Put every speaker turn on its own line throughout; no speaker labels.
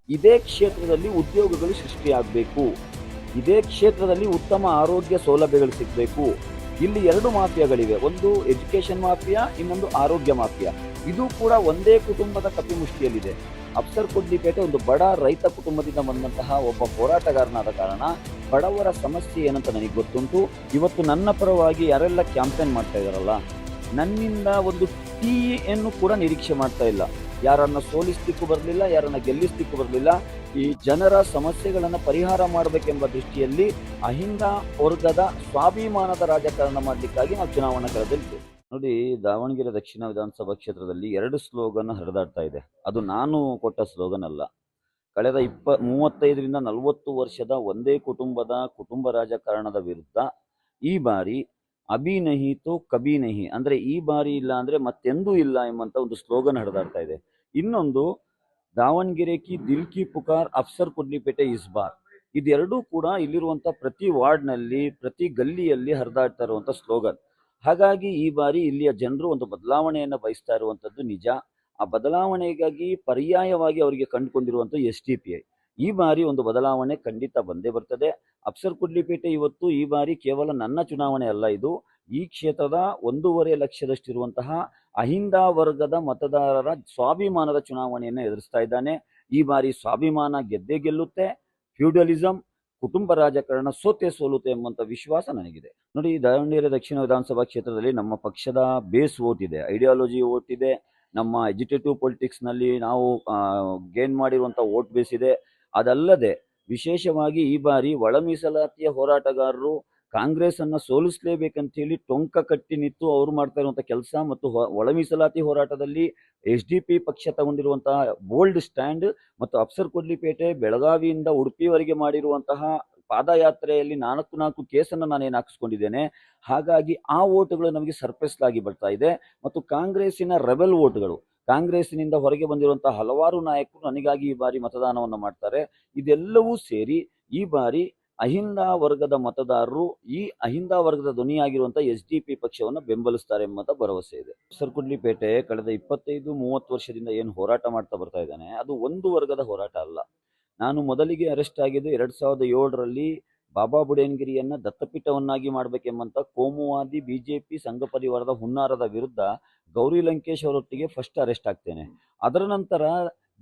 ಇದೇ ಕ್ಷೇತ್ರದಲ್ಲಿ ಉದ್ಯೋಗಗಳು ಸೃಷ್ಟಿಯಾಗಬೇಕು, ಇದೇ ಕ್ಷೇತ್ರದಲ್ಲಿ ಉತ್ತಮ ಆರೋಗ್ಯ ಸೌಲಭ್ಯಗಳು ಸಿಗಬೇಕು. ಇಲ್ಲಿ ಎರಡು ಮಾಫಿಯಾಗಳಿವೆ, ಒಂದು ಎಜುಕೇಶನ್ ಮಾಫಿಯಾ, ಇನ್ನೊಂದು ಆರೋಗ್ಯ ಮಾಫಿಯಾ. ಇದು ಕೂಡ ಒಂದೇ ಕುಟುಂಬದ ಕಪಿಮುಷ್ಟಿಯಲ್ಲಿದೆ. ಅಫ್ಸರ್ ಕೊಡ್ಲಿಪೇಟೆ ಒಂದು ಬಡ ರೈತ ಕುಟುಂಬದಿಂದ ಬಂದಂತಹ ಒಬ್ಬ ಹೋರಾಟಗಾರನಾದ ಕಾರಣ ಬಡವರ ಸಮಸ್ಯೆ ಏನಂತ ನನಗೆ ಗೊತ್ತುಂಟು. ಇವತ್ತು ನನ್ನ ಪರವಾಗಿ ಯಾರೆಲ್ಲ ಕ್ಯಾಂಪೇನ್ ಮಾಡ್ತಾ ಇದಾರಲ್ಲ, ನನ್ನಿಂದ ಒಂದು ಟೀಯನ್ನು ಕೂಡ ನಿರೀಕ್ಷೆ ಮಾಡ್ತಾ ಇಲ್ಲ. ಯಾರನ್ನ ಸೋಲಿಸ್ಲಿಕ್ಕೂ ಬರಲಿಲ್ಲ, ಯಾರನ್ನ ಗೆಲ್ಲಿಸ್ಲಿಕ್ಕೂ ಬರಲಿಲ್ಲ. ಈ ಜನರ ಸಮಸ್ಯೆಗಳನ್ನು ಪರಿಹಾರ ಮಾಡಬೇಕೆಂಬ ದೃಷ್ಟಿಯಲ್ಲಿ ಅಹಿಂದ ವರ್ಗದ ಸ್ವಾಭಿಮಾನದ ರಾಜಕಾರಣ ಮಾಡಲಿಕ್ಕಾಗಿ ನಾವು ಚುನಾವಣಾ ಕಣದಲ್ಲಿದ್ದೇವೆ. ನೋಡಿ, ದಾವಣಗೆರೆ ದಕ್ಷಿಣ ವಿಧಾನಸಭಾ ಕ್ಷೇತ್ರದಲ್ಲಿ ಎರಡು ಸ್ಲೋಗನ್ ಹರಿದಾಡ್ತಾ ಇದೆ. ಅದು ನಾನು ಕೊಟ್ಟ ಸ್ಲೋಗನ್ ಅಲ್ಲ. ಕಳೆದ 35ರಿಂದ 40 ವರ್ಷದ ಒಂದೇ ಕುಟುಂಬ ರಾಜಕಾರಣದ ವಿರುದ್ಧ ಈ ಬಾರಿ ಅಭಿ ನಹಿ ತೋ ಕಭಿ ನಹಿ, ಅಂದ್ರೆ ಈ ಬಾರಿ ಇಲ್ಲ ಅಂದ್ರೆ ಮತ್ತೆಂದೂ ಇಲ್ಲ ಎಂಬಂತ ಒಂದು ಸ್ಲೋಗನ್ ಹರಿದಾಡ್ತಾ ಇದೆ. ಇನ್ನೊಂದು ದಾವಣಗೆರೆ ಕಿ ದಿಲ್ ಕಿ ಪುಕಾರ್ ಅಫ್ಸರ್ ಕೊಡ್ಲಿಪೇಟೆ ಇಸ್ ಬಾರ್. ಇದೆರಡೂ ಕೂಡ ಇಲ್ಲಿರುವಂತ ಪ್ರತಿ ವಾರ್ಡ್ನಲ್ಲಿ ಪ್ರತಿ ಗಲ್ಲಿಯಲ್ಲಿ ಹರಿದಾಡ್ತಾ ಇರುವಂತ ಸ್ಲೋಗನ್. ಹಾಗಾಗಿ ಈ ಬಾರಿ ಇಲ್ಲಿಯ ಜನರು ಒಂದು ಬದಲಾವಣೆಯನ್ನು ಬಯಸ್ತಾ ಇರುವಂತದ್ದು ನಿಜ. ಆ ಬದಲಾವಣೆಗಾಗಿ ಪರ್ಯಾಯವಾಗಿ ಅವರಿಗೆ ಕಂಡುಕೊಂಡಿರುವಂತ SDPI. ಈ ಬಾರಿ ಒಂದು ಬದಲಾವಣೆ ಖಂಡಿತ ಬಂದೇ ಬರ್ತದೆ. ಅಫ್ಸರ್ ಕೊಡ್ಲಿಪೇಟೆ ಇವತ್ತು ಈ ಬಾರಿ ಕೇವಲ ನನ್ನ ಚುನಾವಣೆ ಅಲ್ಲ, ಇದು ಈ ಕ್ಷೇತ್ರದ 1.5 ಲಕ್ಷದಷ್ಟಿರುವಂತಹ ಅಹಿಂದ ವರ್ಗದ ಮತದಾರರ ಸ್ವಾಭಿಮಾನದ ಚುನಾವಣೆಯನ್ನು ಎದುರಿಸ್ತಾ ಇದ್ದಾನೆ. ಈ ಬಾರಿ ಸ್ವಾಭಿಮಾನ ಗೆದ್ದೇ ಗೆಲ್ಲುತ್ತೆ, ಫ್ಯೂಡಲಿಸಂ ಕುಟುಂಬ ರಾಜಕಾರಣ ಸೋಲುತ್ತೆ ಎಂಬಂತ ವಿಶ್ವಾಸ ನನಗಿದೆ. ನೋಡಿ, ದಾವಣಗೆರೆ ದಕ್ಷಿಣ ವಿಧಾನಸಭಾ ಕ್ಷೇತ್ರದಲ್ಲಿ ನಮ್ಮ ಪಕ್ಷದ ಬೇಸ್ ವೋಟ್ ಇದೆ, ಐಡಿಯಾಲಜಿ ವೋಟ್ ಇದೆ, ನಮ್ಮ ಎಜುಕೇಟಿವ್ ಪೊಲಿಟಿಕ್ಸ್ ನಲ್ಲಿ ನಾವು ಗೇನ್ ಮಾಡಿರುವಂತ ವೋಟ್ ಬೇಸ್ ಇದೆ. ಅದಲ್ಲದೆ ವಿಶೇಷವಾಗಿ ಈ ಬಾರಿ ಒಳ ಮೀಸಲಾತಿಯ ಹೋರಾಟಗಾರರು ಕಾಂಗ್ರೆಸ್ ಅನ್ನ ಸೋಲಿಸಲೇಬೇಕಂತ ಹೇಳಿ ಟೊಂಕ ಕಟ್ಟಿ ನಿಂತು ಅವರು ಮಾಡ್ತಾ ಇರುವಂತ ಕೆಲಸ ಮತ್ತು ಒಳ ಮೀಸಲಾತಿ ಹೋರಾಟದಲ್ಲಿ SDP ಪಕ್ಷ ತಗೊಂಡಿರುವಂತಹ ಬೋಲ್ಡ್ ಸ್ಟ್ಯಾಂಡ್ ಮತ್ತು ಅಫ್ಸರ್ ಕೊಡ್ಲಿಪೇಟೆ ಬೆಳಗಾವಿಯಿಂದ ಉಡುಪಿವರೆಗೆ ಮಾಡಿರುವಂತಹ ಪಾದಯಾತ್ರೆಯಲ್ಲಿ 4 ಕೇಸನ್ನು ನಾನೇನು ಹಾಕಿಸ್ಕೊಂಡಿದ್ದೇನೆ. ಹಾಗಾಗಿ ಆ ಓಟುಗಳು ನಮಗೆ ಸರ್ಪ್ರೈಸ್ ಆಗಿ ಬರ್ತಾ ಇದೆ. ಮತ್ತು ಕಾಂಗ್ರೆಸ್ಸಿನ ರೆಬೆಲ್ ಓಟ್ಗಳು, ಕಾಂಗ್ರೆಸ್ಸಿನಿಂದ ಹೊರಗೆ ಬಂದಿರುವಂತಹ ಹಲವಾರು ನಾಯಕರು ನನಗಾಗಿ ಈ ಬಾರಿ ಮತದಾನವನ್ನು ಮಾಡ್ತಾರೆ. ಇದೆಲ್ಲವೂ ಸೇರಿ ಈ ಬಾರಿ ಅಹಿಂದ ವರ್ಗದ ಮತದಾರರು ಈ ಅಹಿಂದ ವರ್ಗದ ಧ್ವನಿಯಾಗಿರುವಂತಹ SDP ಪಕ್ಷವನ್ನು ಬೆಂಬಲಿಸ್ತಾರೆ ಎಂಬ ಭರವಸೆ ಇದೆ. ಸರ್ಕುಡ್ಲಿಪೇಟೆ ಕಳೆದ 25-30 ವರ್ಷದಿಂದ ಏನು ಹೋರಾಟ ಮಾಡ್ತಾ ಬರ್ತಾ ಇದ್ದಾನೆ, ಅದು ಒಂದು ವರ್ಗದ ಹೋರಾಟ ಅಲ್ಲ. ನಾನು ಮೊದಲಿಗೆ ಅರೆಸ್ಟ್ ಆಗಿದ್ದು 2007ರಲ್ಲಿ ಬಾಬಾ ಬುಡೇನ್ಗಿರಿಯನ್ನ ದತ್ತಪೀಠವನ್ನಾಗಿ ಮಾಡಬೇಕೆಂಬಂತ ಕೋಮುವಾದಿ BJP ಸಂಘ ಪರಿವಾರದ ಹುನ್ನಾರದ ವಿರುದ್ಧ ಗೌರಿ ಲಂಕೇಶ್ ಅವರೊಟ್ಟಿಗೆ ಫಸ್ಟ್ ಅರೆಸ್ಟ್ ಆಗ್ತೇನೆ. ಅದರ ನಂತರ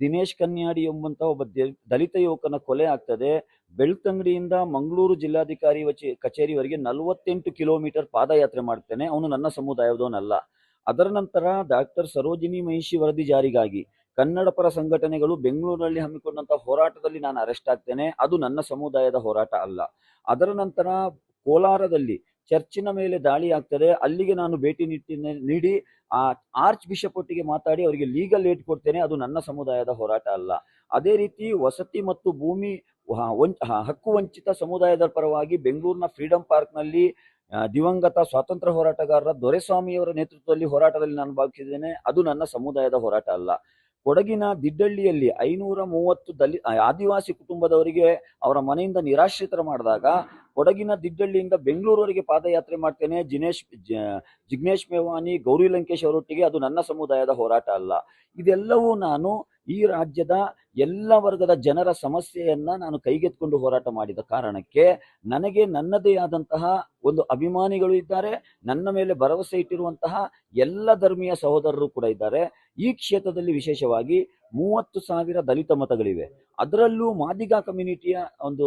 ದಿನೇಶ್ ಕನ್ಯಾಡಿ ಎಂಬಂತ ಒಬ್ಬ ದಲಿತ ಯುವಕನ ಕೊಲೆ ಆಗ್ತದೆ. ಬೆಳ್ತಂಗಡಿಯಿಂದ ಮಂಗಳೂರು ಜಿಲ್ಲಾಧಿಕಾರಿ ಕಚೇರಿವರೆಗೆ 48 ಕಿಲೋಮೀಟರ್ ಪಾದಯಾತ್ರೆ ಮಾಡ್ತೇನೆ. ಅವನು ನನ್ನ ಸಮುದಾಯದವನಲ್ಲ. ಅದರ ನಂತರ ಡಾಕ್ಟರ್ ಸರೋಜಿನಿ ಮಹಿಷಿ ವರದಿ ಜಾರಿಗಾಗಿ ಕನ್ನಡ ಪರ ಸಂಘಟನೆಗಳು ಬೆಂಗಳೂರಿನಲ್ಲಿ ಹಮ್ಮಿಕೊಂಡಂತಹ ಹೋರಾಟದಲ್ಲಿ ನಾನು ಅರೆಸ್ಟ್ ಆಗ್ತೇನೆ. ಅದು ನನ್ನ ಸಮುದಾಯದ ಹೋರಾಟ ಅಲ್ಲ. ಅದರ ನಂತರ ಕೋಲಾರದಲ್ಲಿ ಚರ್ಚಿನ ಮೇಲೆ ದಾಳಿ ಆಗ್ತದೆ. ಅಲ್ಲಿಗೆ ನಾನು ಭೇಟಿ ನೀಡಿ ಆ ಆರ್ಚ್ ಬಿಷಪ್ ಒಟ್ಟಿಗೆ ಮಾತಾಡಿ ಅವರಿಗೆ ಲೀಗಲ್ ಏಡ್ ಕೊಡ್ತೇನೆ. ಅದು ನನ್ನ ಸಮುದಾಯದ ಹೋರಾಟ ಅಲ್ಲ. ಅದೇ ರೀತಿ ವಸತಿ ಮತ್ತು ಭೂಮಿ ಹಕ್ಕು ವಂಚಿತ ಸಮುದಾಯದ ಪರವಾಗಿ ಬೆಂಗಳೂರಿನ ಫ್ರೀಡಂ ಪಾರ್ಕ್ನಲ್ಲಿ ದಿವಂಗತ ಸ್ವಾತಂತ್ರ್ಯ ಹೋರಾಟಗಾರರ ದೊರೆಸ್ವಾಮಿಯವರ ನೇತೃತ್ವದಲ್ಲಿ ಹೋರಾಟದಲ್ಲಿ ನಾನು ಭಾಗವಹಿಸಿದ್ದೇನೆ. ಅದು ನನ್ನ ಸಮುದಾಯದ ಹೋರಾಟ ಅಲ್ಲ. ಕೊಡಗಿನ ದಿಡ್ಡಳ್ಳಿಯಲ್ಲಿ 530 ಆದಿವಾಸಿ ಕುಟುಂಬದವರಿಗೆ ಅವರ ಮನೆಯಿಂದ ನಿರಾಶ್ರಿತರ ಮಾಡಿದಾಗ ಕೊಡಗಿನ ದಿಡ್ಡಳ್ಳಿಯಿಂದ ಬೆಂಗಳೂರುವರೆಗೆ ಪಾದಯಾತ್ರೆ ಮಾಡ್ತೇನೆ ಜಿಗ್ನೇಶ್ ಮೇವಾನಿ, ಗೌರಿ ಲಂಕೇಶ್ ಅವರೊಟ್ಟಿಗೆ. ಅದು ನನ್ನ ಸಮುದಾಯದ ಹೋರಾಟ ಅಲ್ಲ. ಇದೆಲ್ಲವೂ ನಾನು ಈ ರಾಜ್ಯದ ಎಲ್ಲ ವರ್ಗದ ಜನರ ಸಮಸ್ಯೆಯನ್ನ ನಾನು ಕೈಗೆತ್ಕೊಂಡು ಹೋರಾಟ ಮಾಡಿದ ಕಾರಣಕ್ಕೆ ನನಗೆ ನನ್ನದೇ ಆದಂತಹ ಒಂದು ಅಭಿಮಾನಿಗಳು ಇದ್ದಾರೆ. ನನ್ನ ಮೇಲೆ ಭರವಸೆ ಇಟ್ಟಿರುವಂತಹ ಎಲ್ಲ ಧರ್ಮೀಯ ಸಹೋದರರು ಕೂಡ ಇದ್ದಾರೆ. ಈ ಕ್ಷೇತ್ರದಲ್ಲಿ ವಿಶೇಷವಾಗಿ 30,000 ದಲಿತ ಮತಗಳಿವೆ. ಅದರಲ್ಲೂ ಮಾದಿಗ ಕಮ್ಯುನಿಟಿಯ ಒಂದು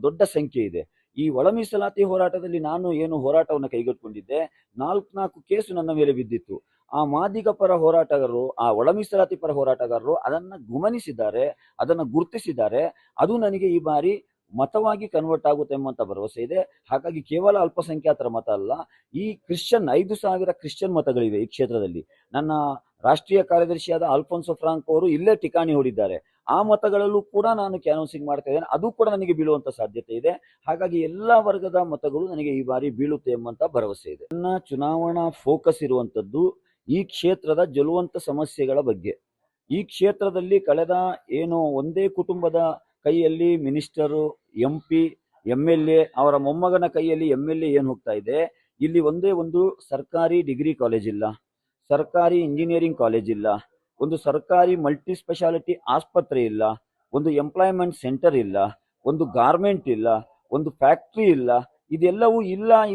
ದೊಡ್ಡ ಸಂಖ್ಯೆ ಇದೆ. ಈ ಒಳ ಮೀಸಲಾತಿ ಹೋರಾಟದಲ್ಲಿ ನಾನು ಏನು ಹೋರಾಟವನ್ನು ಕೈಗೆತ್ತಿಕೊಂಡಿದ್ದೆ, 4 ಕೇಸು ನನ್ನ ಮೇಲೆ ಬಿದ್ದಿತ್ತು. ಆ ಮಾದಿಗ ಪರ ಹೋರಾಟಗಾರರು, ಆ ಒಳ ಮೀಸಲಾತಿ ಪರ ಹೋರಾಟಗಾರರು ಅದನ್ನ ಗಮನಿಸಿದ್ದಾರೆ, ಅದನ್ನು ಗುರುತಿಸಿದ್ದಾರೆ. ಅದು ನನಗೆ ಈ ಬಾರಿ ಮತವಾಗಿ ಕನ್ವರ್ಟ್ ಆಗುತ್ತೆ ಎಂಬಂತ ಭರವಸೆ ಇದೆ. ಹಾಗಾಗಿ ಕೇವಲ ಅಲ್ಪಸಂಖ್ಯಾತರ ಮತ ಅಲ್ಲ, ಈ 5,000 ಕ್ರಿಶ್ಚಿಯನ್ ಮತಗಳಿವೆ ಈ ಕ್ಷೇತ್ರದಲ್ಲಿ. ನನ್ನ ರಾಷ್ಟ್ರೀಯ ಕಾರ್ಯದರ್ಶಿಯಾದ ಅಲ್ಫೋನ್ಸೋ ಫ್ರಾಂಕ್ ಅವರು ಇಲ್ಲೇ ಠಿಕಾಣಿ ಹೂಡಿದ್ದಾರೆ. ಆ ಮತಗಳಲ್ಲೂ ಕೂಡ ನಾನು ಕ್ಯಾನ್ವಸಿಂಗ್ ಮಾಡ್ತಾ ಇದ್ದೇನೆ. ಅದು ಕೂಡ ನನಗೆ ಬೀಳುವಂತ ಸಾಧ್ಯತೆ ಇದೆ. ಹಾಗಾಗಿ ಎಲ್ಲಾ ವರ್ಗದ ಮತಗಳು ನನಗೆ ಈ ಬಾರಿ ಬೀಳುತ್ತೆ ಎಂಬಂತ ಭರವಸೆ ಇದೆ. ನನ್ನ ಚುನಾವಣಾ ಫೋಕಸ್ ಇರುವಂತದ್ದು ಈ ಕ್ಷೇತ್ರದ ಜ್ವಲಂತ ಸಮಸ್ಯೆಗಳ ಬಗ್ಗೆ. ಈ ಕ್ಷೇತ್ರದಲ್ಲಿ ಕಳೆದ ಒಂದೇ ಕುಟುಂಬದ ಕೈಯಲ್ಲಿ ಮಿನಿಸ್ಟರು, MP, MLA, ಅವರ ಮೊಮ್ಮಗನ ಕೈಯಲ್ಲಿ MLA ಏನು ಹೋಗ್ತಾ ಇದೆ. ಇಲ್ಲಿ ಒಂದೇ ಒಂದು ಸರ್ಕಾರಿ ಡಿಗ್ರಿ ಕಾಲೇಜ್ ಇಲ್ಲ, ಸರ್ಕಾರಿ ಇಂಜಿನಿಯರಿಂಗ್ ಕಾಲೇಜ್ ಇಲ್ಲ, ಒಂದು ಸರ್ಕಾರಿ ಮಲ್ಟಿ ಸ್ಪೆಷಾಲಿಟಿ ಆಸ್ಪತ್ರೆ ಇಲ್ಲ, ಒಂದು ಎಂಪ್ಲಾಯ್ಮೆಂಟ್ ಸೆಂಟರ್ ಇಲ್ಲ, ಒಂದು ಗಾರ್ಮೆಂಟ್ ಇಲ್ಲ, ಒಂದು ಫ್ಯಾಕ್ಟ್ರಿ ಇಲ್ಲ. ಇದೆಲ್ಲವೂ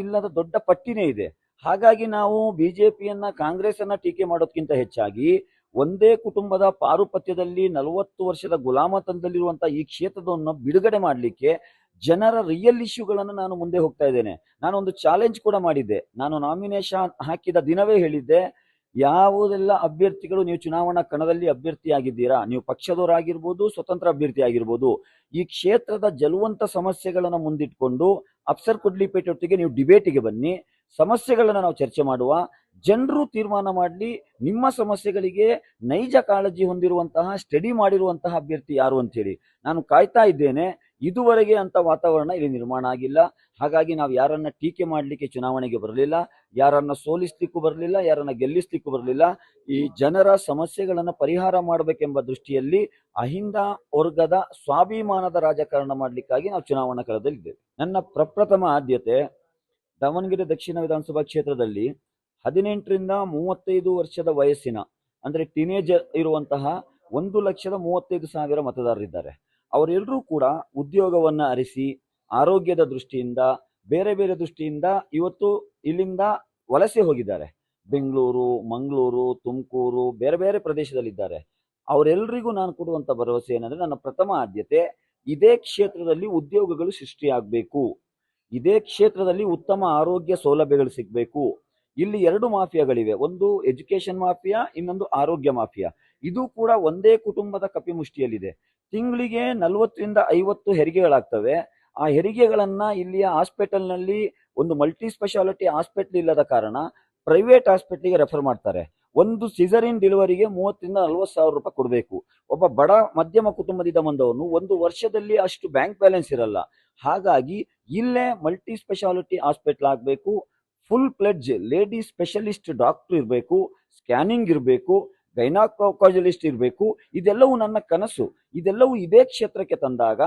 ಇಲ್ಲದ ದೊಡ್ಡ ಪಟ್ಟಿನೇ ಇದೆ. ಹಾಗಾಗಿ ನಾವು ಬಿಜೆಪಿಯನ್ನ ಕಾಂಗ್ರೆಸ್ ಅನ್ನ ಟೀಕೆ ಮಾಡೋದಕ್ಕಿಂತ ಹೆಚ್ಚಾಗಿ ಒಂದೇ ಕುಟುಂಬದ ಪಾರುಪತ್ಯದಲ್ಲಿ 40 ವರ್ಷದ ಗುಲಾಮತನದಲ್ಲಿರುವಂತಹ ಈ ಕ್ಷೇತ್ರವನ್ನು ಬಿಡುಗಡೆ ಮಾಡಲಿಕ್ಕೆ ಜನರ ರಿಯಲ್ ಇಶ್ಯೂಗಳನ್ನು ನಾನು ಮುಂದೆ ಹೋಗ್ತಾ ಇದ್ದೇನೆ. ನಾನು ಒಂದು ಚಾಲೆಂಜ್ ಕೂಡ ಮಾಡಿದ್ದೆ. ನಾನು ನಾಮಿನೇಷನ್ ಹಾಕಿದ ದಿನವೇ ಹೇಳಿದ್ದೆ, ಯಾವುದೆಲ್ಲ ಅಭ್ಯರ್ಥಿಗಳು ನೀವು ಚುನಾವಣಾ ಕಣದಲ್ಲಿ ಅಭ್ಯರ್ಥಿಯಾಗಿದ್ದೀರಾ, ನೀವು ಪಕ್ಷದವರಾಗಿರ್ಬೋದು, ಸ್ವತಂತ್ರ ಅಭ್ಯರ್ಥಿ ಆಗಿರ್ಬೋದು, ಈ ಕ್ಷೇತ್ರದ ಜಲುವಂತ ಸಮಸ್ಯೆಗಳನ್ನು ಮುಂದಿಟ್ಕೊಂಡು ಅಫ್ಸರ್ ಕೊಡ್ಲಿಪೇಟೆ ಒಟ್ಟಿಗೆ ನೀವು ಡಿಬೇಟಿಗೆ ಬನ್ನಿ, ಸಮಸ್ಯೆಗಳನ್ನು ನಾವು ಚರ್ಚೆ ಮಾಡುವ, ಜನರು ತೀರ್ಮಾನ ಮಾಡಲಿ ನಿಮ್ಮ ಸಮಸ್ಯೆಗಳಿಗೆ ನೈಜ ಕಾಳಜಿ ಹೊಂದಿರುವಂತಹ ಸ್ಟಡಿ ಮಾಡಿರುವಂತಹ ಅಭ್ಯರ್ಥಿ ಯಾರು ಅಂತೇಳಿ. ನಾನು ಕಾಯ್ತಾ ಇದ್ದೇನೆ. ಇದುವರೆಗೆ ಅಂತ ವಾತಾವರಣ ಇಲ್ಲಿ ನಿರ್ಮಾಣ ಆಗಿಲ್ಲ. ಹಾಗಾಗಿ ನಾವು ಯಾರನ್ನ ಟೀಕೆ ಮಾಡಲಿಕ್ಕೆ ಚುನಾವಣೆಗೆ ಬರಲಿಲ್ಲ, ಯಾರನ್ನ ಸೋಲಿಸ್ಲಿಕ್ಕೂ ಬರಲಿಲ್ಲ, ಯಾರನ್ನ ಗೆಲ್ಲಿಸ್ಲಿಕ್ಕೂ ಬರಲಿಲ್ಲ. ಈ ಜನರ ಸಮಸ್ಯೆಗಳನ್ನ ಪರಿಹಾರ ಮಾಡಬೇಕೆಂಬ ದೃಷ್ಟಿಯಲ್ಲಿ ಅಹಿಂದ ವರ್ಗದ ಸ್ವಾಭಿಮಾನದ ರಾಜಕಾರಣ ಮಾಡಲಿಕ್ಕಾಗಿ ನಾವು ಚುನಾವಣಾ ಕಣದಲ್ಲಿದ್ದೇವೆ. ನನ್ನ ಪ್ರಪ್ರಥಮ ಆದ್ಯತೆ ದಾವಣಗೆರೆ ದಕ್ಷಿಣ ವಿಧಾನಸಭಾ ಕ್ಷೇತ್ರದಲ್ಲಿ 18ರಿಂದ 35 ವರ್ಷದ ವಯಸ್ಸಿನ ಅಂದ್ರೆ ಟೀನೇಜರ್ ಇರುವಂತಹ 1,35,000 ಮತದಾರರಿದ್ದಾರೆ. ಅವರೆಲ್ಲರೂ ಕೂಡ ಉದ್ಯೋಗವನ್ನ ಅರಿಸಿ ಆರೋಗ್ಯದ ದೃಷ್ಟಿಯಿಂದ ಬೇರೆ ಬೇರೆ ದೃಷ್ಟಿಯಿಂದ ಇವತ್ತು ಇಲ್ಲಿಂದ ವಲಸೆ ಹೋಗಿದ್ದಾರೆ. ಬೆಂಗಳೂರು, ಮಂಗಳೂರು, ತುಮಕೂರು, ಬೇರೆ ಬೇರೆ ಪ್ರದೇಶದಲ್ಲಿದ್ದಾರೆ. ಅವರೆಲ್ಲರಿಗೂ ನಾನು ಕೊಡುವಂತ ಭರವಸೆ ಏನಂದ್ರೆ, ನನ್ನ ಪ್ರಥಮ ಆದ್ಯತೆ ಇದೇ ಕ್ಷೇತ್ರದಲ್ಲಿ ಉದ್ಯೋಗಗಳು ಸೃಷ್ಟಿಯಾಗಬೇಕು, ಇದೇ ಕ್ಷೇತ್ರದಲ್ಲಿ ಉತ್ತಮ ಆರೋಗ್ಯ ಸೌಲಭ್ಯಗಳು ಸಿಗಬೇಕು. ಇಲ್ಲಿ 2 ಮಾಫಿಯಾಗಳಿವೆ, ಒಂದು ಎಜುಕೇಶನ್ ಮಾಫಿಯಾ, ಇನ್ನೊಂದು ಆರೋಗ್ಯ ಮಾಫಿಯಾ. ಇದು ಕೂಡ ಒಂದೇ ಕುಟುಂಬದ ಕಪಿಮುಷ್ಟಿಯಲ್ಲಿದೆ. ತಿಂಗಳಿಗೆ 40ರಿಂದ 50 ಹೆರಿಗೆಗಳಾಗ್ತವೆ. ಆ ಹೆರಿಗೆಗಳನ್ನ ಇಲ್ಲಿಯ ಹಾಸ್ಪಿಟಲ್ನಲ್ಲಿ ಒಂದು ಮಲ್ಟಿ ಸ್ಪೆಷಾಲಿಟಿ ಹಾಸ್ಪಿಟಲ್ ಇಲ್ಲದ ಕಾರಣ ಪ್ರೈವೇಟ್ ಹಾಸ್ಪಿಟಲ್ಗೆ ರೆಫರ್ ಮಾಡ್ತಾರೆ. ಒಂದು ಸಿಸರಿನ್ ಡೆಲಿವರಿಗೆ 30ರಿಂದ 40 ಸಾವಿರ ರೂಪಾಯಿ ಕೊಡಬೇಕು. ಒಬ್ಬ ಬಡ ಮಧ್ಯಮ ಕುಟುಂಬದಿಂದ ಬಂದವನು ಒಂದು ವರ್ಷದಲ್ಲಿ ಅಷ್ಟು ಬ್ಯಾಂಕ್ ಬ್ಯಾಲೆನ್ಸ್ ಇರಲ್ಲ. ಹಾಗಾಗಿ ಇಲ್ಲೇ ಮಲ್ಟಿ ಸ್ಪೆಷಾಲಿಟಿ ಹಾಸ್ಪಿಟಲ್ ಆಗಬೇಕು, full pledge lady specialist doctor ಇರಬೇಕು, ಸ್ಕ್ಯಾನಿಂಗ್ ಇರಬೇಕು, ಗೈನಾಕಾಲಜಿಸ್ಟ್ ಇರಬೇಕು. ಇದೆಲ್ಲವೂ ನನ್ನ ಕನಸು. ಇದೆಲ್ಲವೂ ಇದೇ ಕ್ಷೇತ್ರಕ್ಕೆ ತಂದಾಗ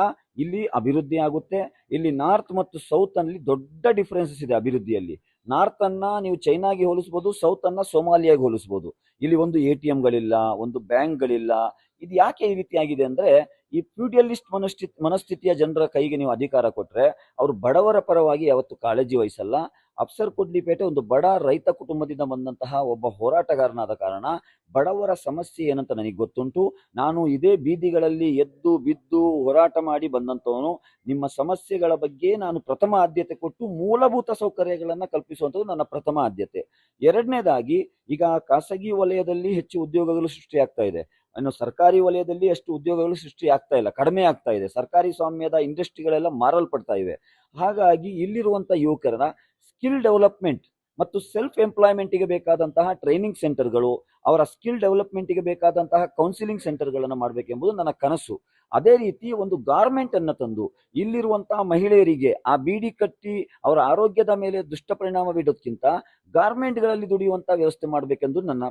ಇಲ್ಲಿ ಅಭಿವೃದ್ಧಿ ಆಗುತ್ತೆ. ಇಲ್ಲಿ ನಾರ್ತ್ ಮತ್ತು ಸೌತ್ ಅಲ್ಲಿ ದೊಡ್ಡ ಡಿಫರೆನ್ಸಸ್ ಇದೆ ಅಭಿವೃದ್ಧಿಯಲ್ಲಿ. ನಾರ್ತ್ ಅನ್ನ ನೀವು ಚೈನಾಗೆ ಹೋಲಿಸಬಹುದು, ಸೌತ್ ಅನ್ನ ಸೋಮಾಲಿಯಾಗೆ ಹೋಲಿಸಬಹುದು. ಇಲ್ಲಿ ಒಂದು ATMಗಳಿಲ್ಲ, ಒಂದು ಬ್ಯಾಂಕ್ಗಳಿಲ್ಲ. ಇದು ಯಾಕೆ ಈ ರೀತಿ ಆಗಿದೆ ಅಂದ್ರೆ, ಈ ಫ್ಯೂಡಲಿಸ್ಟ್ ಮನಸ್ಥಿತಿಯ ಜನರ ಕೈಗೆ ನೀವು ಅಧಿಕಾರ ಕೊಟ್ರೆ ಅವರು ಬಡವರ ಪರವಾಗಿ ಯಾವತ್ತು ಕಾಳಜಿ ವಹಿಸಲ್ಲ. ಅಫ್ಸರ್ ಕೊಡ್ಲಿಪೇಟೆ ಒಂದು ಬಡ ರೈತ ಕುಟುಂಬದಿಂದ ಬಂದಂತಹ ಒಬ್ಬ ಹೋರಾಟಗಾರನಾದ ಕಾರಣ ಬಡವರ ಸಮಸ್ಯೆ ಏನಂತ ನನಗೆ ಗೊತ್ತುಂಟು. ನಾನು ಇದೇ ಬೀದಿಗಳಲ್ಲಿ ಎದ್ದು ಬಿದ್ದು ಹೋರಾಟ ಮಾಡಿ ಬಂದಂತವನು. ನಿಮ್ಮ ಸಮಸ್ಯೆಗಳ ಬಗ್ಗೆ ನಾನು ಪ್ರಥಮ ಆದ್ಯತೆ ಕೊಟ್ಟು ಮೂಲಭೂತ ಸೌಕರ್ಯಗಳನ್ನ ಕಲ್ಪಿಸುವಂಥದ್ದು ನನ್ನ ಪ್ರಥಮ ಆದ್ಯತೆ. ಎರಡನೇದಾಗಿ, ಈಗ ಖಾಸಗಿ ವಲಯದಲ್ಲಿ ಹೆಚ್ಚು ಉದ್ಯೋಗಗಳು ಸೃಷ್ಟಿಯಾಗ್ತಾ ಇದೆ, ಇನ್ನು ಸರ್ಕಾರಿ ವಲಯದಲ್ಲಿ ಅಷ್ಟು ಉದ್ಯೋಗಗಳು ಸೃಷ್ಟಿ ಆಗ್ತಾ ಇಲ್ಲ, ಕಡಿಮೆ ಆಗ್ತಾ ಇದೆ. ಸರ್ಕಾರಿ ಸ್ವಾಮ್ಯದ ಇಂಡಸ್ಟ್ರಿಗಳೆಲ್ಲ ಮಾರಲ್ಪಡ್ತಾ ಇವೆ. ಹಾಗಾಗಿ ಇಲ್ಲಿರುವಂತ ಯುವಕರ ಸ್ಕಿಲ್ ಡೆವಲಪ್ಮೆಂಟ್ ಮತ್ತು ಸೆಲ್ಫ್ ಎಂಪ್ಲಾಯ್ಮೆಂಟ್ಗೆ ಬೇಕಾದಂತಹ ಟ್ರೈನಿಂಗ್ ಸೆಂಟರ್ಗಳು, ಅವರ ಸ್ಕಿಲ್ ಡೆವಲಪ್ಮೆಂಟ್ಗೆ ಬೇಕಾದಂತಹ ಕೌನ್ಸಿಲಿಂಗ್ ಸೆಂಟರ್ಗಳನ್ನು ಮಾಡಬೇಕೆಂಬುದು ನನ್ನ ಕನಸು. ಅದೇ ರೀತಿ ಒಂದು ಗಾರ್ಮೆಂಟ್ ಅನ್ನು ತಂದು ಇಲ್ಲಿರುವಂತಹ ಮಹಿಳೆಯರಿಗೆ ಆ ಬೀಡಿ ಕಟ್ಟಿ ಅವರ ಆರೋಗ್ಯದ ಮೇಲೆ ದುಷ್ಟ ಪರಿಣಾಮ ಬೀಳೋದಕ್ಕಿಂತ ಗಾರ್ಮೆಂಟ್ಗಳಲ್ಲಿ ದುಡಿಯುವಂತಹ ವ್ಯವಸ್ಥೆ ಮಾಡಬೇಕೆಂದು ನನ್ನ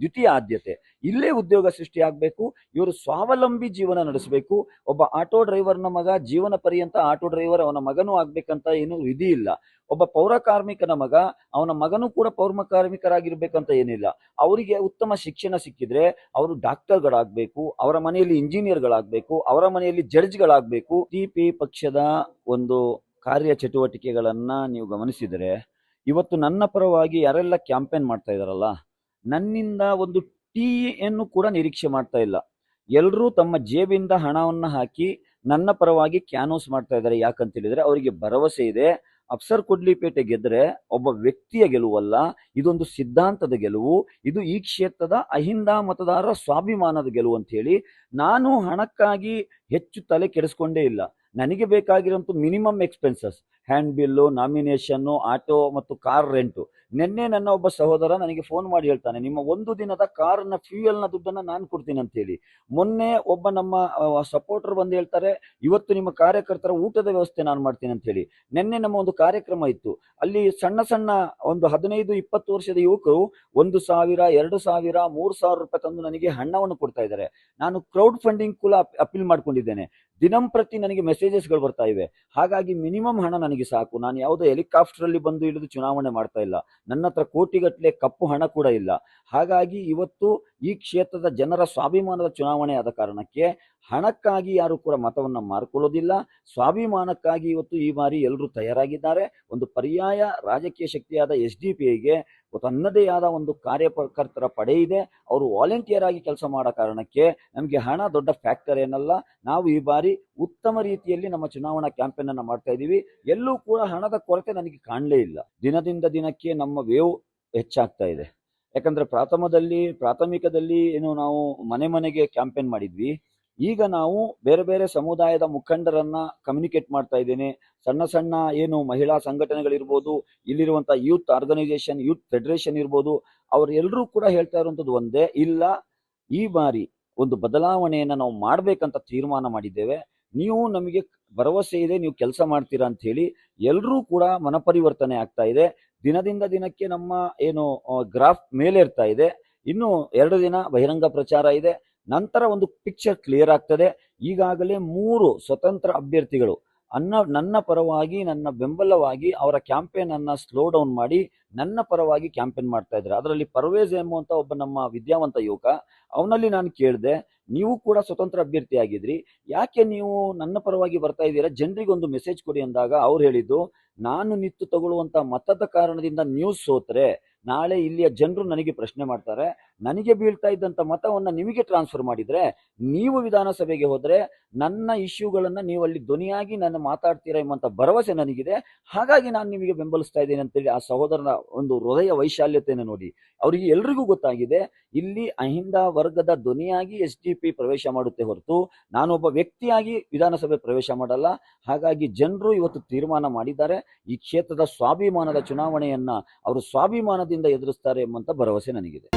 ದ್ವಿತೀಯ ಆದ್ಯತೆ. ಇಲ್ಲೇ ಉದ್ಯೋಗ ಸೃಷ್ಟಿ ಆಗಬೇಕು, ಇವರು ಸ್ವಾವಲಂಬಿ ಜೀವನ ನಡೆಸಬೇಕು. ಒಬ್ಬ ಆಟೋ ಡ್ರೈವರ್ನ ಮಗ ಜೀವನ ಪರ್ಯಂತ ಆಟೋ ಡ್ರೈವರ್ ಅವನ ಮಗನೂ ಆಗ್ಬೇಕಂತ ಏನು ವಿಧಿ ಇಲ್ಲ. ಒಬ್ಬ ಪೌರ ಕಾರ್ಮಿಕನ ಮಗ ಅವನ ಮಗನೂ ಕೂಡ ಪೌರ ಕಾರ್ಮಿಕರಾಗಿರ್ಬೇಕಂತ ಏನಿಲ್ಲ. ಅವರಿಗೆ ಉತ್ತಮ ಶಿಕ್ಷಣ ಸಿಕ್ಕಿದ್ರೆ ಅವರು ಡಾಕ್ಟರ್ಗಳಾಗಬೇಕು, ಅವರ ಮನೆಯಲ್ಲಿ ಇಂಜಿನಿಯರ್ಗಳಾಗಬೇಕು, ಅವರ ಮನೆಯಲ್ಲಿ ಜಡ್ಜ್ಗಳಾಗಬೇಕು. TP ಪಕ್ಷದ ಒಂದು ಕಾರ್ಯ ಚಟುವಟಿಕೆಗಳನ್ನ ನೀವು ಗಮನಿಸಿದರೆ, ಇವತ್ತು ನನ್ನ ಪರವಾಗಿ ಯಾರೆಲ್ಲ ಕ್ಯಾಂಪೇನ್ ಮಾಡ್ತಾ ಇದಾರಲ್ಲ, ನನ್ನಿಂದ ಒಂದು ಟೀಯನ್ನು ಕೂಡ ನಿರೀಕ್ಷೆ ಮಾಡ್ತಾ ಇಲ್ಲ. ಎಲ್ಲರೂ ತಮ್ಮ ಜೇಬಿಂದ ಹಣವನ್ನ ಹಾಕಿ ನನ್ನ ಪರವಾಗಿ ಕ್ಯಾನ್ವಾಸ್ ಮಾಡ್ತಾ ಇದ್ದಾರೆ. ಯಾಕಂತ ಹೇಳಿದ್ರೆ ಅವರಿಗೆ ಭರವಸೆ ಇದೆ, ಅಫ್ಸರ್ ಕೊಡ್ಲಿಪೇಟೆ ಗೆದ್ರೆ ಒಬ್ಬ ವ್ಯಕ್ತಿಯ ಗೆಲುವಲ್ಲ, ಇದೊಂದು ಸಿದ್ಧಾಂತದ ಗೆಲುವು, ಇದು ಈ ಕ್ಷೇತ್ರದ ಅಹಿಂದ ಮತದಾರರ ಸ್ವಾಭಿಮಾನದ ಗೆಲುವು ಅಂತ ಹೇಳಿ. ನಾನು ಹಣಕ್ಕಾಗಿ ಹೆಚ್ಚು ತಲೆ ಕೆಡಿಸ್ಕೊಂಡೇ ಇಲ್ಲ. ನನಗೆ ಬೇಕಾಗಿರೋಂಥ minimum expenses, hand bill, nomination, auto ಮತ್ತು ಕಾರ್ ರೆಂಟು. ನಿನ್ನೆ ನನ್ನ ಒಬ್ಬ ಸಹೋದರ ನನಗೆ ಫೋನ್ ಮಾಡಿ ಹೇಳ್ತಾನೆ, ನಿಮ್ಮ ಒಂದು ದಿನದ ಕಾರ್ನ ಫ್ಯೂಯಲ್ನ ದುಡ್ಡನ್ನು ನಾನು ಕೊಡ್ತೀನಿ ಅಂತ ಹೇಳಿ. ಮೊನ್ನೆ ಒಬ್ಬ ನಮ್ಮ ಸಪೋರ್ಟರ್ ಬಂದು ಹೇಳ್ತಾರೆ, ಇವತ್ತು ನಿಮ್ಮ ಕಾರ್ಯಕರ್ತರ ಊಟದ ವ್ಯವಸ್ಥೆ ನಾನು ಮಾಡ್ತೀನಿ ಅಂತ ಹೇಳಿ. ನಿನ್ನೆ ನಮ್ಮ ಒಂದು ಕಾರ್ಯಕ್ರಮ ಇತ್ತು, ಅಲ್ಲಿ ಸಣ್ಣ ಸಣ್ಣ ಒಂದು 15-20 ವರ್ಷದ ಯುವಕರು 1,000, 2,000, 3,000 ರೂಪಾಯಿ ತಂದು ನನಗೆ ಹಣವನ್ನು ಕೊಡ್ತಾ ಇದ್ದಾರೆ. ನಾನು ಕ್ರೌಡ್ ಫಂಡಿಂಗ್ ಕೂಡ ಅಪೀಲ್ ಮಾಡ್ಕೊಂಡಿದ್ದೇನೆ. ದಿನಂಪ್ರತಿ ನನಗೆ ಮೆಸೇಜಸ್ಗಳು ಬರ್ತಾ ಇವೆ. ಹಾಗಾಗಿ ಮಿನಿಮಮ್ ಹಣ ನನಗೆ ಸಾಕು. ನಾನು ಯಾವುದೋ ಹೆಲಿಕಾಪ್ಟರಲ್ಲಿ ಬಂದು ಇಳಿದು ಚುನಾವಣೆ ಮಾಡ್ತಾ ಇಲ್ಲ. ನನ್ನ ಹತ್ರ ಕೋಟಿಗಟ್ಟಲೆ ಕಪ್ಪು ಹಣ ಕೂಡ ಇಲ್ಲ. ಹಾಗಾಗಿ ಇವತ್ತು ಈ ಕ್ಷೇತ್ರದ ಜನರ ಸ್ವಾಭಿಮಾನದ ಚುನಾವಣೆ ಆದ ಕಾರಣಕ್ಕೆ ಹಣಕ್ಕಾಗಿ ಯಾರು ಕೂಡ ಮತವನ್ನು ಮಾರ್ಕೊಳ್ಳೋದಿಲ್ಲ. ಸ್ವಾಭಿಮಾನಕ್ಕಾಗಿ ಇವತ್ತು ಈ ಬಾರಿ ಎಲ್ಲರೂ ತಯಾರಾಗಿದ್ದಾರೆ. ಒಂದು ಪರ್ಯಾಯ ರಾಜಕೀಯ ಶಕ್ತಿಯಾದ SDPIಗೆ ತನ್ನದೇ ಆದ ಒಂದು ಕಾರ್ಯಕರ್ತರ ಪಡೆ ಇದೆ. ಅವರು ವಾಲಂಟಿಯರ್ ಆಗಿ ಕೆಲಸ ಮಾಡೋ ಕಾರಣಕ್ಕೆ ನಮಗೆ ಹಣ ದೊಡ್ಡ ಫ್ಯಾಕ್ಟರ್ ಏನಲ್ಲ. ನಾವು ಈ ಬಾರಿ ಉತ್ತಮ ರೀತಿಯಲ್ಲಿ ನಮ್ಮ ಚುನಾವಣಾ ಕ್ಯಾಂಪೇನ್ ಅನ್ನು ಮಾಡ್ತಾ ಇದ್ದೀವಿ. ಎಲ್ಲೂ ಕೂಡ ಹಣದ ಕೊರತೆ ನನಗೆ ಕಾಣಲೇ ಇಲ್ಲ. ದಿನದಿಂದ ದಿನಕ್ಕೆ ನಮ್ಮ ವೇವ್ ಹೆಚ್ಚಾಗ್ತಾ ಇದೆ. ಯಾಕಂದ್ರೆ ಪ್ರಾಥಮಿಕದಲ್ಲಿ ಏನು ನಾವು ಮನೆ ಮನೆಗೆ ಕ್ಯಾಂಪೇನ್ ಮಾಡಿದ್ವಿ. ಈಗ ನಾವು ಬೇರೆ ಬೇರೆ ಸಮುದಾಯದ ಮುಖಂಡರನ್ನ ಕಮ್ಯುನಿಕೇಟ್ ಮಾಡ್ತಾ ಇದ್ದೇನೆ. ಸಣ್ಣ ಸಣ್ಣ ಏನು ಮಹಿಳಾ ಸಂಘಟನೆಗಳಿರ್ಬೋದು, ಇಲ್ಲಿರುವಂತ ಯೂತ್ ಆರ್ಗನೈಸೇಷನ್, ಯೂತ್ ಫೆಡರೇಷನ್ ಇರ್ಬೋದು, ಅವರೆಲ್ಲರೂ ಕೂಡ ಹೇಳ್ತಾ ಇರುವಂತದ್ದು ಒಂದೇ, ಇಲ್ಲ ಈ ಬಾರಿ ಒಂದು ಬದಲಾವಣೆಯನ್ನ ನಾವು ಮಾಡ್ಬೇಕಂತ ತೀರ್ಮಾನ ಮಾಡಿದ್ದೇವೆ. ನೀವು ನಮಗೆ ಭರವಸೆ ಇದೆ, ನೀವು ಕೆಲಸ ಮಾಡ್ತೀರಾ ಅಂತ ಹೇಳಿ ಎಲ್ಲರೂ ಕೂಡ ಮನಪರಿವರ್ತನೆ ಆಗ್ತಾ ಇದೆ. ದಿನದಿಂದ ದಿನಕ್ಕೆ ನಮ್ಮ ಏನು ಗ್ರಾಫ್ ಮೇಲೆ ಇರ್ತಾ ಇದೆ. ಇನ್ನು 2 ದಿನ ಬಹಿರಂಗ ಪ್ರಚಾರ ಇದೆ. ನಂತರ ಒಂದು ಪಿಕ್ಚರ್ ಕ್ಲಿಯರ್ ಆಗ್ತದೆ. ಈಗಾಗಲೇ 3 ಸ್ವತಂತ್ರ ಅಭ್ಯರ್ಥಿಗಳು ನನ್ನ ಪರವಾಗಿ, ನನ್ನ ಬೆಂಬಲವಾಗಿ ಅವರ ಕ್ಯಾಂಪೇನ್ ಅನ್ನ ಸ್ಲೋ ಡೌನ್ ಮಾಡಿ ನನ್ನ ಪರವಾಗಿ ಕ್ಯಾಂಪೇನ್ ಮಾಡ್ತಾ ಇದ್ದಾರೆ. ಅದರಲ್ಲಿ ಪರ್ವೇಜ್ ಎಂಬುವಂತ ಒಬ್ಬ ನಮ್ಮ ವಿದ್ಯಾವಂತ ಯುವಕ, ಅವನಲ್ಲಿ ನಾನು ಕೇಳಿದೆ, ನೀವು ಕೂಡ ಸ್ವತಂತ್ರ ಅಭ್ಯರ್ಥಿ ಆಗಿದ್ರಿ, ಯಾಕೆ ನೀವು ನನ್ನ ಪರವಾಗಿ ಬರ್ತಾ ಇದ್ದೀರಾ, ಜನರಿಗೊಂದು ಮೆಸೇಜ್ ಕೊಡಿ ಅಂದಾಗ ಅವ್ರು ಹೇಳಿದ್ದು, ನಾನು ನಿತ್ತು ತಗೊಳ್ಳುವಂತ ಮತದ ಕಾರಣದಿಂದ ನ್ಯೂಸ್ ಸೋತ್ರೆ ನಾಳೆ ಇಲ್ಲಿಯ ಜನರು ನನಗೆ ಪ್ರಶ್ನೆ ಮಾಡ್ತಾರೆ. ನನಗೆ ಬೀಳ್ತಾ ಇದ್ದಂತ ಮತವನ್ನ ನಿಮಗೆ ಟ್ರಾನ್ಸ್ಫರ್ ಮಾಡಿದ್ರೆ, ನೀವು ವಿಧಾನಸಭೆಗೆ ಹೋದ್ರೆ ನನ್ನ ಇಶ್ಯೂಗಳನ್ನ ನೀವು ಅಲ್ಲಿ ಧ್ವನಿಯಾಗಿ ನನ್ನ ಮಾತಾಡ್ತೀರಾ ಎಂಬಂತ ಭರವಸೆ ನನಗಿದೆ. ಹಾಗಾಗಿ ನಾನು ನಿಮಗೆ ಬೆಂಬಲಿಸ್ತಾ ಇದ್ದೇನೆ ಅಂತೇಳಿ ಆ ಸಹೋದರನ ಒಂದು ಹೃದಯ ವೈಶಾಲ್ಯತೆಯನ್ನು ನೋಡಿ ಅವರಿಗೆ ಎಲ್ರಿಗೂ ಗೊತ್ತಾಗಿದೆ, ಇಲ್ಲಿ ಅಹಿಂದ ವರ್ಗದ ಧ್ವನಿಯಾಗಿ SDP ಪ್ರವೇಶ ಮಾಡುತ್ತೆ ಹೊರತು ನಾನೊಬ್ಬ ವ್ಯಕ್ತಿಯಾಗಿ ವಿಧಾನಸಭೆ ಪ್ರವೇಶ ಮಾಡಲ್ಲ. ಹಾಗಾಗಿ ಜನರು ಇವತ್ತು ತೀರ್ಮಾನ ಮಾಡಿದ್ದಾರೆ. ಈ ಕ್ಷೇತ್ರದ ಸ್ವಾಭಿಮಾನದ ಚುನಾವಣೆಯನ್ನ ಅವರು ಸ್ವಾಭಿಮಾನದಿಂದ ಎದುರಿಸ್ತಾರೆ ಎಂಬಂತ ಭರವಸೆ ನನಗಿದೆ.